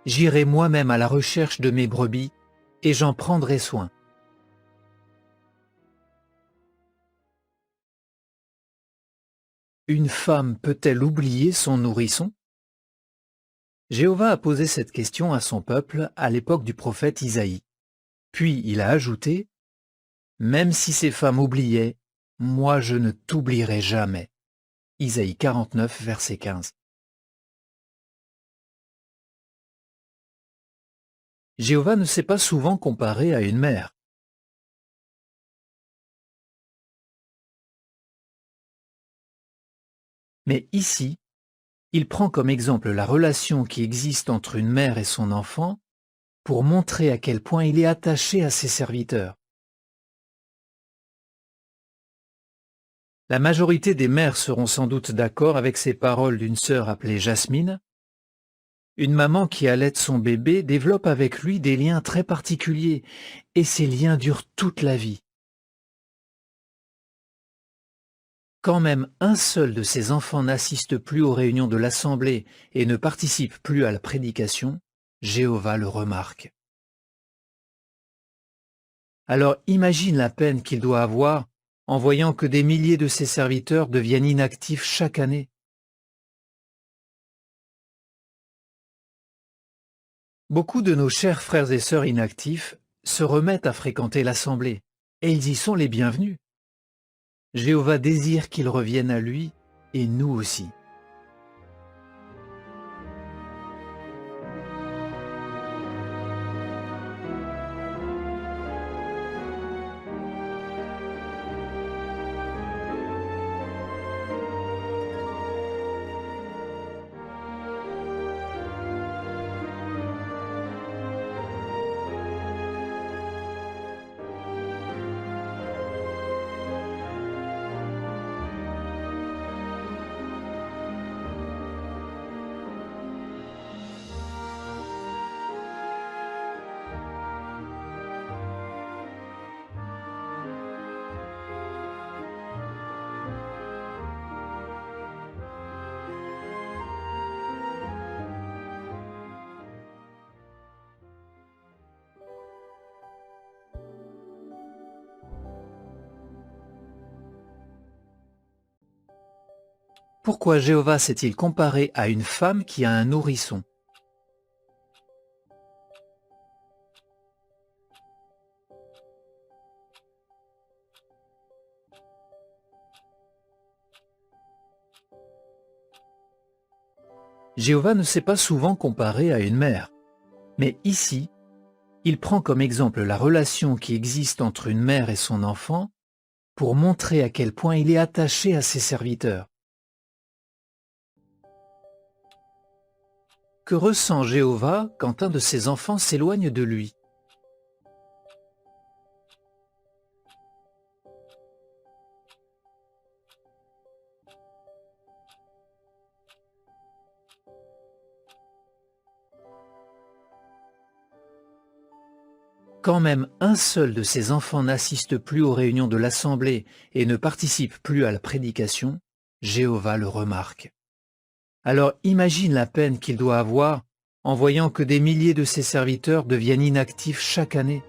J'irai moi-même à la recherche de mes brebis, et j'en prendrai soin. Une femme peut-elle oublier son nourrisson? Jéhovah a posé cette question à son peuple à l'époque du prophète Isaïe. Puis il a ajouté, « Même si ces femmes oubliaient, moi je ne t'oublierai jamais. » Isaïe 49, verset 15. Jéhovah ne s'est pas souvent comparé à une mère. Mais ici, il prend comme exemple la relation qui existe entre une mère et son enfant pour montrer à quel point il est attaché à ses serviteurs. La majorité des mères seront sans doute d'accord avec ces paroles d'une sœur appelée Jasmine. Une maman qui allaite son bébé développe avec lui des liens très particuliers, et ces liens durent toute la vie. Quand même un seul de ses enfants n'assiste plus aux réunions de l'Assemblée et ne participe plus à la prédication, Jéhovah le remarque. Alors imagine la peine qu'il doit avoir en voyant que des milliers de ses serviteurs deviennent inactifs chaque année. Beaucoup de nos chers frères et sœurs inactifs se remettent à fréquenter l'Assemblée, et ils y sont les bienvenus. Jéhovah désire qu'ils reviennent à lui, et nous aussi. Pourquoi Jéhovah s'est-il comparé à une femme qui a un nourrisson? Jéhovah ne s'est pas souvent comparé à une mère, mais ici, il prend comme exemple la relation qui existe entre une mère et son enfant pour montrer à quel point il est attaché à ses serviteurs. Que ressent Jéhovah quand un de ses enfants s'éloigne de lui? Quand même un seul de ses enfants n'assiste plus aux réunions de l'Assemblée et ne participe plus à la prédication, Jéhovah le remarque. Alors imagine la peine qu'il doit avoir en voyant que des milliers de ses serviteurs deviennent inactifs chaque année.